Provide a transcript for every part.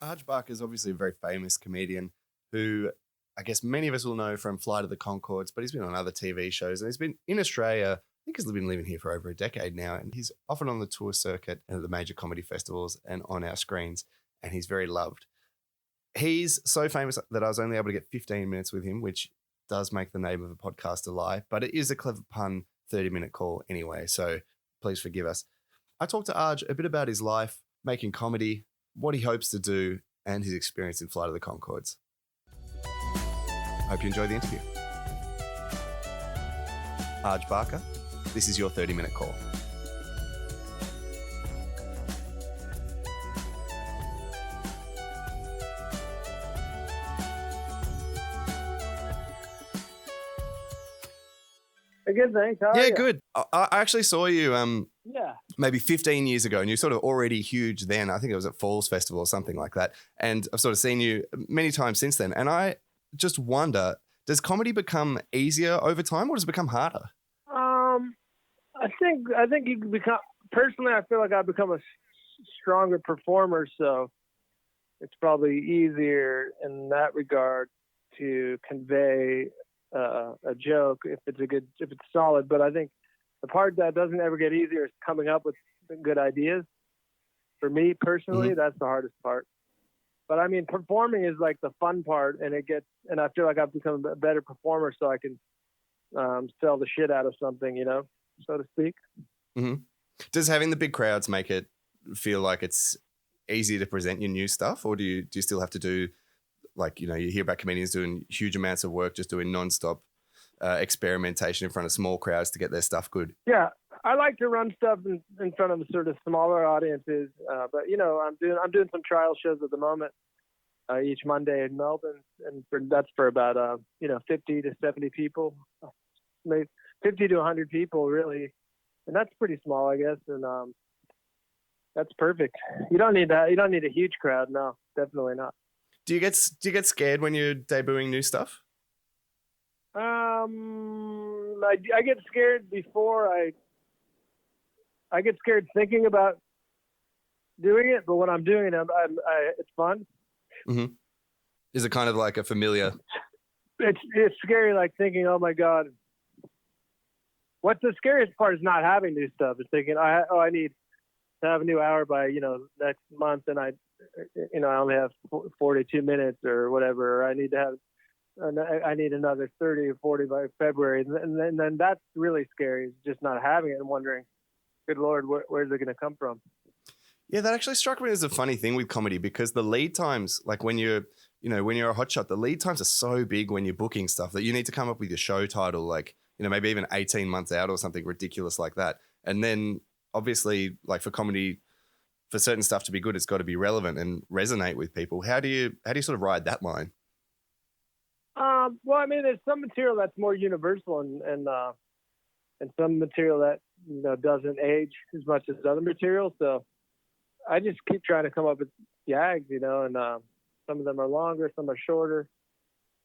Arj Barker is obviously a very famous comedian who I guess many of us will know from Flight of the Conchords, but he's been on other TV shows and he's been in Australia. I think he's been living here for over a decade now, and he's often on the tour circuit and at the major comedy festivals and on our screens, and he's very loved. He's so famous that I was only able to get 15 minutes with him, which does make the name of the podcast a lie, but it is a clever pun 30-minute call anyway, so please forgive us. I talked to Arj a bit about his life, making comedy, what he hopes to do, and his experience in Flight of the Conchords. Hope you enjoy the interview. Arj Barker, this is your 30-minute call. Good, thanks. How are you? Good. I actually saw you Yeah. maybe 15 years ago, and you're sort of already huge then. I think it was at Falls Festival or something like that. And I've sort of seen you many times since then. And I just wonder, does comedy become easier over time or does it become harder? I think you can become, personally, I feel like I've become a stronger performer, so it's probably easier in that regard to convey a joke if it's solid. But I think the part that doesn't ever get easier is coming up with good ideas. For me personally, that's the hardest part. But I mean, performing is like the fun part, and I feel like I've become a better performer, so I can sell the shit out of something, so to speak. Mm-hmm. Does having the big crowds make it feel like it's easier to present your new stuff, or do you still have to do, like, you hear about comedians doing huge amounts of work, just doing nonstop experimentation in front of small crowds to get their stuff good? Yeah, I like to run stuff in front of sort of smaller audiences, but I'm doing some trial shows at the moment each Monday in Melbourne, and that's for about 50 to 70 people, maybe 50 to 100 people really, and that's pretty small, I guess, and that's perfect. You don't need that. You don't need a huge crowd. No, definitely not. Do you get scared when you're debuting new stuff? I get scared before I get scared thinking about doing it, but when I'm doing it, it's fun. Mm-hmm. Is it kind of like a familiar? It's scary, like thinking, oh my God. What's the scariest part is not having new stuff. It's thinking, I need to have a new hour by next month, and I only have 42 minutes or whatever. Or I need another 30 or 40 by February, and then that's really scary. It's just not having it and wondering, good Lord, where's it going to come from? Yeah, that actually struck me as a funny thing with comedy, because the lead times, like when you're a hotshot, the lead times are so big when you're booking stuff that you need to come up with your show title, like, maybe even 18 months out or something ridiculous like that. And then obviously, like for comedy, for certain stuff to be good, it's got to be relevant and resonate with people. How do you sort of ride that line? Well, I mean, there's some material that's more universal and some material that doesn't age as much as other material. So I just keep trying to come up with gags, and some of them are longer, some are shorter,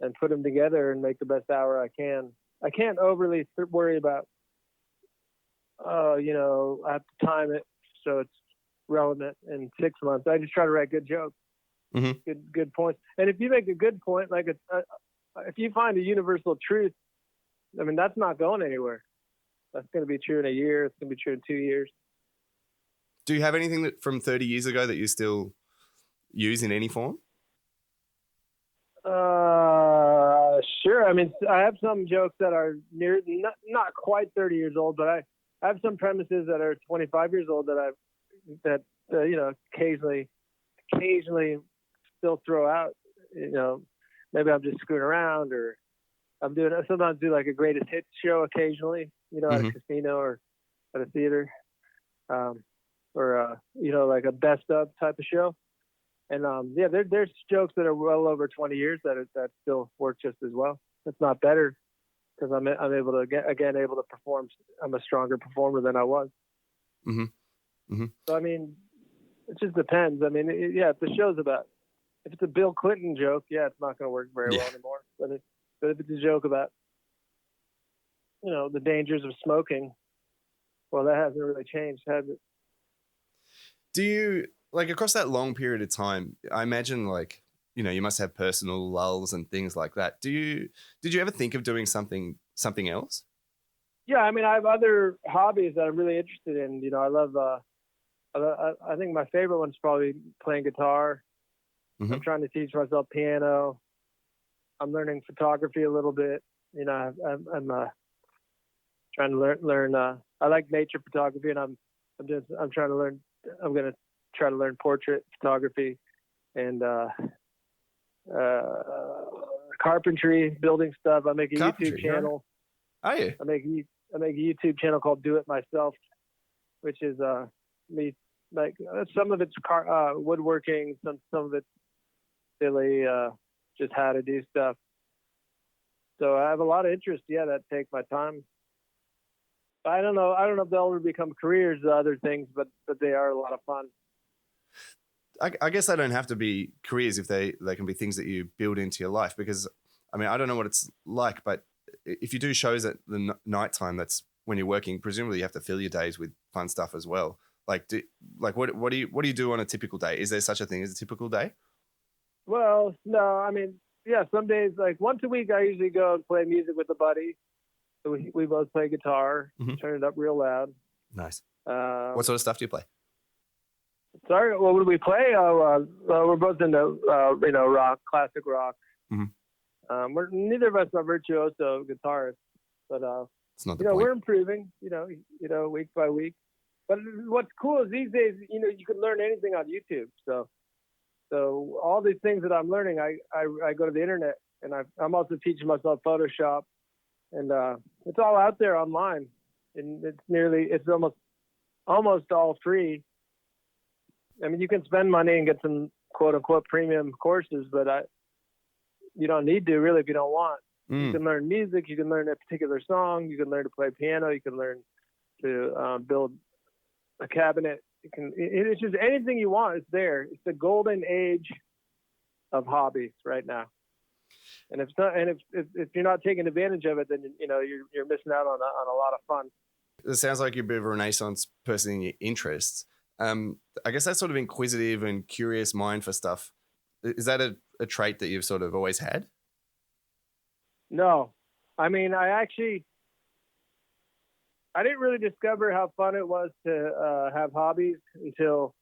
and put them together and make the best hour I can. I can't overly worry about, I have to time it so it's relevant in 6 months. I just try to write good jokes, good points. And if you make a good point, like if you find a universal truth, I mean, that's not going anywhere. That's going to be true in a year. It's going to be true in 2 years. Do you have anything that from 30 years ago that you still use in any form? Sure. I mean, I have some jokes that are not quite 30 years old, but I have some premises that are 25 years old that occasionally still throw out. Maybe I'm just screwing around, or sometimes do like a greatest hits show occasionally, at a casino or at a theater, or like a best of type of show. And there's jokes that are well over 20 years that still work just as well. It's not better because I'm able to perform. I'm a stronger performer than I was. Mm-hmm. Mm-hmm. So I mean, it just depends. I mean, if the show's about, if it's a Bill Clinton joke, it's not going to work very well anymore. But if it's a joke about, the dangers of smoking, well, that hasn't really changed, has it? Do you, like across that long period of time, I imagine like, you must have personal lulls and things like that. Did you ever think of doing something else? Yeah, I mean, I have other hobbies that I'm really interested in. I love. I think my favorite one's probably playing guitar. Mm-hmm. I'm trying to teach myself piano. I'm learning photography a little bit. I'm trying to learn. I like nature photography, and I'm trying to learn. I'm going to try to learn portrait photography and carpentry, building stuff. I make a YouTube channel. Are you? I make a YouTube channel called Do It Myself, which is me, like, some of it's woodworking, some of it's silly, just how to do stuff. So I have a lot of interests, that take my time. I don't know if they'll ever become careers, other things, but they are a lot of fun. I guess they don't have to be careers if they can be things that you build into your life, because I mean, I don't know what it's like, but if you do shows at the nighttime, that's when you're working, presumably you have to fill your days with fun stuff as well. Like, what do you do on a typical day? Is there such a thing as a typical day? Well, no, I mean, some days, like once a week, I usually go and play music with a buddy. So we both play guitar, turn it up real loud. Nice. What sort of stuff do you play? Sorry, what would we play? We're both into rock, classic rock. Mm-hmm. Neither of us are virtuoso guitarists, but it's not the point. We're improving. Week by week. But what's cool is these days, you can learn anything on YouTube. So all these things that I'm learning, I go to the internet, and I'm also teaching myself Photoshop, and it's all out there online, and it's almost all free. I mean, you can spend money and get some quote unquote premium courses, but you don't need to really if you don't want. You can learn music, you can learn a particular song, you can learn to play piano, you can learn to build a cabinet. It's just anything you want. It's there. It's the golden age of hobbies right now. And if you're not taking advantage of it, then you're missing out on a lot of fun. It sounds like you're a bit of a Renaissance person in your interests. I guess that sort of inquisitive and curious mind for stuff, is that a trait that you've sort of always had? No. I mean, I didn't really discover how fun it was to have hobbies until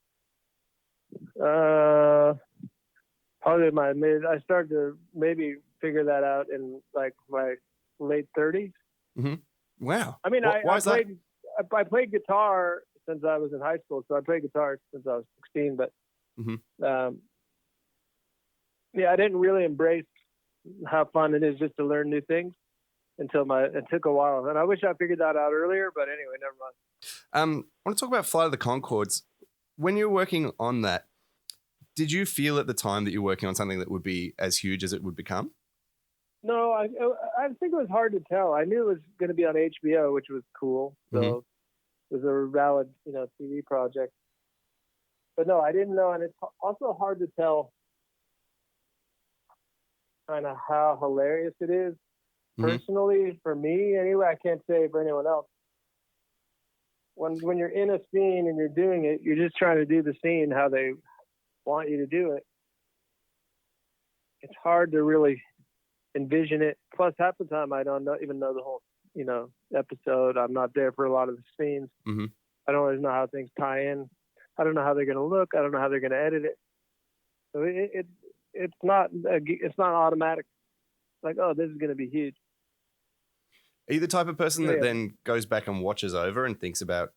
probably I started to maybe figure that out in like my late 30s. Mm-hmm. Wow. I mean, I played guitar since I was in high school, so I played guitar since I was 16. But I didn't really embrace how fun it is just to learn new things until it took a while, and I wish I figured that out earlier. But anyway, never mind. I want to talk about Flight of the Conchords. When you were working on that, did you feel at the time that you're working on something that would be as huge as it would become? No, I think it was hard to tell. I knew it was going to be on HBO, which was cool. So it was a valid, TV project. But no, I didn't know, and it's also hard to tell kind of how hilarious it is. Personally, for me, anyway, I can't say for anyone else. When you're in a scene and you're doing it, you're just trying to do the scene how they want you to do it. It's hard to really envision it. Plus, half the time I don't even know the whole, episode. I'm not there for a lot of the scenes. I don't always know how things tie in. I don't know how they're going to look. I don't know how they're going to edit it. So it's not automatic. Like, oh, this is going to be huge. Are you the type of person that then goes back and watches over and thinks about,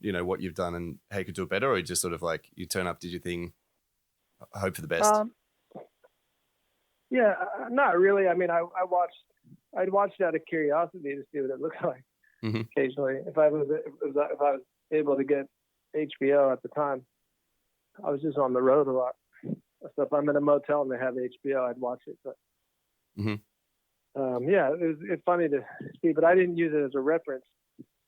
what you've done and how you could do it better, or you just sort of like you turn up, did your thing, hope for the best? Not really. I mean, I'd watched out of curiosity to see what it looked like. Occasionally, if I was able to get HBO at the time, I was just on the road a lot. So if I'm in a motel and they have HBO, I'd watch it. But it's funny to see, but I didn't use it as a reference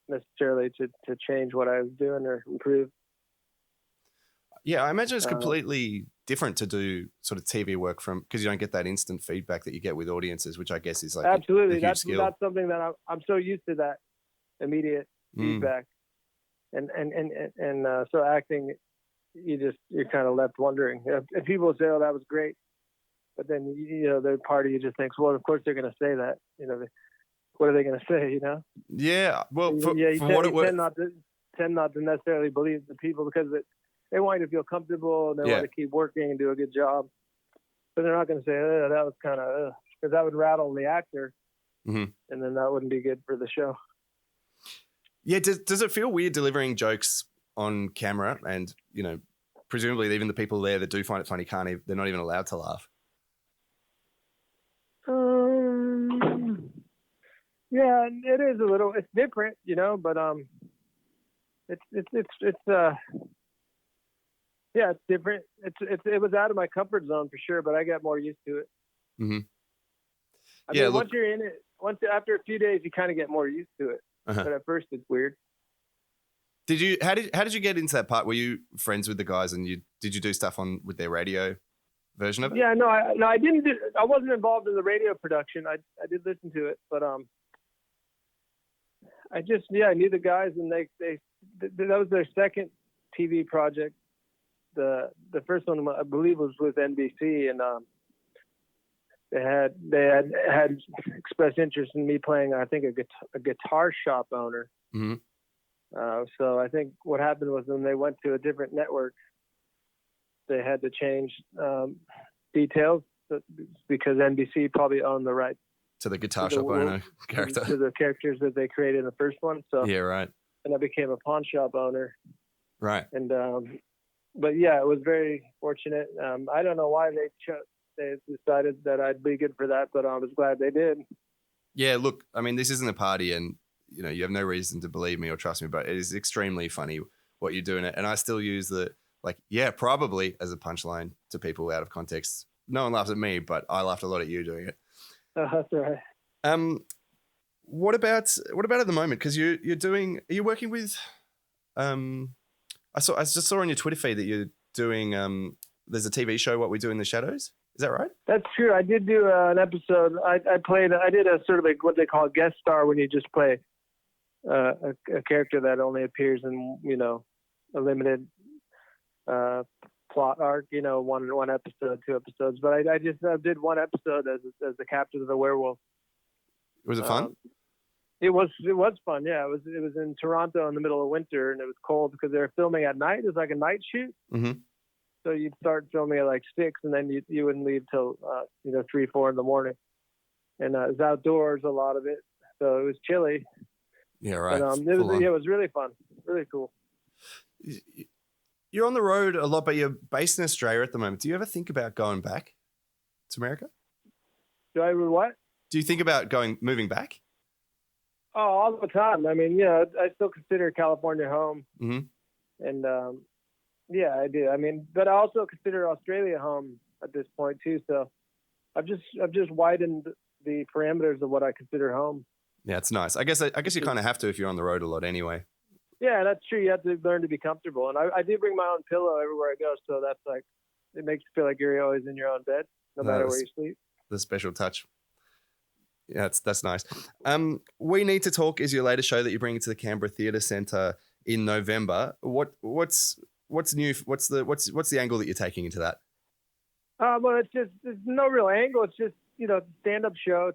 necessarily to change what I was doing or improve. Yeah, I imagine it's completely different to do sort of TV work because you don't get that instant feedback that you get with audiences, which I guess is like absolutely that's skill. That's something that I'm so used to, that immediate feedback, and so acting you're kind of left wondering. If people say, "Oh, that was great," but then the part of you just thinks, "Well, of course they're going to say that." What are they going to say? Yeah. Well, You tend not to necessarily believe the people because they want you to feel comfortable and they want to keep working and do a good job. But they're not going to say, that was kind of, because that would rattle the actor. Mm-hmm. And then that wouldn't be good for the show. Yeah. Does it feel weird delivering jokes on camera? And, presumably even the people there that do find it funny they're not even allowed to laugh. Yeah, it is a little, it's different, but it's different. It was out of my comfort zone for sure, but I got more used to it. Mm-hmm. I mean, once you're in it, after a few days, you kind of get more used to it. Uh-huh. But at first, it's weird. How did you get into that part? Were you friends with the guys, and did you do stuff with their radio version of it? Yeah, no, I didn't. I wasn't involved in the radio production. I did listen to it, but I just I knew the guys, and they that was their second TV project. The first one I believe was with NBC, and they had expressed interest in me playing, I think, a guitar shop owner. Mm-hmm. So I think what happened was when they went to a different network, they had to change details because NBC probably owned the right to the guitar shop owner character, to the characters that they created in the first one. So yeah, right. And I became a pawn shop owner. Right. And but yeah, it was very fortunate. I don't know why they decided that I'd be good for that, but I was glad they did. Yeah, look, I mean, this isn't a party, and you have no reason to believe me or trust me, but it is extremely funny what you do in it, and I still use the probably as a punchline to people out of context. No one laughs at me, but I laughed a lot at you doing it. That's right. What about at the moment? Because are you working with? I just saw on your Twitter feed that you're doing. There's a TV show, What We Do in the Shadows. Is that right? That's true. I did do an episode. I did a sort of what they call a guest star, when you just play a character that only appears in a limited plot arc. One episode, 2 episodes. But I did one episode as the captain of the werewolf. Was it fun? It was fun. Yeah, it was in Toronto in the middle of winter, and it was cold because they were filming at night. It was like a night shoot. Mm-hmm. So you'd start filming at like 6, and then you wouldn't leave till 3, 4 in the morning. And it was outdoors, a lot of it, so it was chilly. Yeah, right. But, it was really fun, really cool. You're on the road a lot, but you're based in Australia at the moment. Do you ever think about going back to America? Do I what? Do you think about moving back? Oh, all the time. I mean, I still consider California home. Mm-hmm. And yeah, I do. I mean, but I also consider Australia home at this point too. So I've just widened the parameters of what I consider home. Yeah, it's nice. I guess you kind of have to if you're on the road a lot anyway. Yeah, that's true. You have to learn to be comfortable. And I do bring my own pillow everywhere I go. So that's it makes you feel like you're always in your own bed, no matter where you sleep. The special touch. Yeah, that's nice. We Need to Talk is your latest show that you're bringing to the Canberra Theatre Centre in November. What's new? What's the angle that you're taking into that? Well, there's no real angle. It's just stand-up show.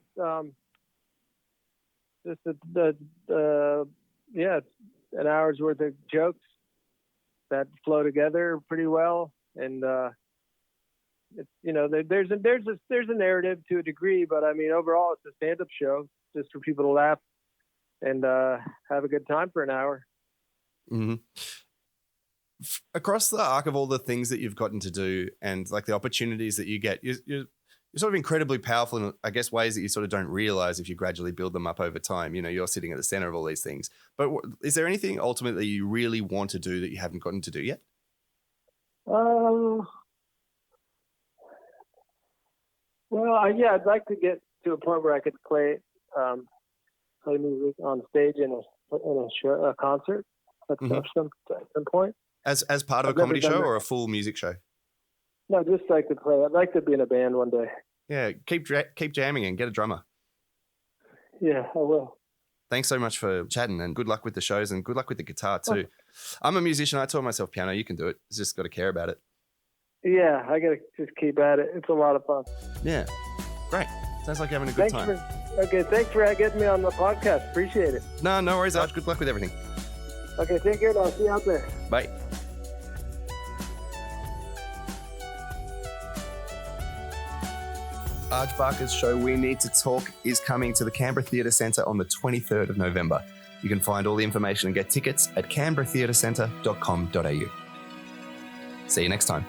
It's just it's an hour's worth of jokes that flow together pretty well, and it's there's a narrative to a degree, but I mean overall it's a stand-up show just for people to laugh and have a good time for an hour. Mm-hmm. Across the arc of all the things that you've gotten to do and like the opportunities that you get, you're sort of incredibly powerful in, I guess, ways that you sort of don't realize if you gradually build them up over time. You're sitting at the center of all these things. But is there anything ultimately you really want to do that you haven't gotten to do yet? Well, I'd like to get to a point where I could play music on stage in a concert at some point. As part of a comedy show or a full music show? No, just like to play. I'd like to be in a band one day. Yeah, keep jamming and get a drummer. Yeah, I will. Thanks so much for chatting, and good luck with the shows and good luck with the guitar too. I'm a musician. I taught myself piano. You can do it. You just got to care about it. Yeah, I got to just keep at it. It's a lot of fun. Yeah. Great. Sounds like you're having a good time. Thanks for getting me on the podcast. Appreciate it. No worries, Arj. Good luck with everything. Okay, take care. I'll see you out there. Bye. Arj Barker's show We Need to Talk is coming to the Canberra Theatre Centre on the 23rd of November. You can find all the information and get tickets at canberratheatrecentre.com.au. See you next time.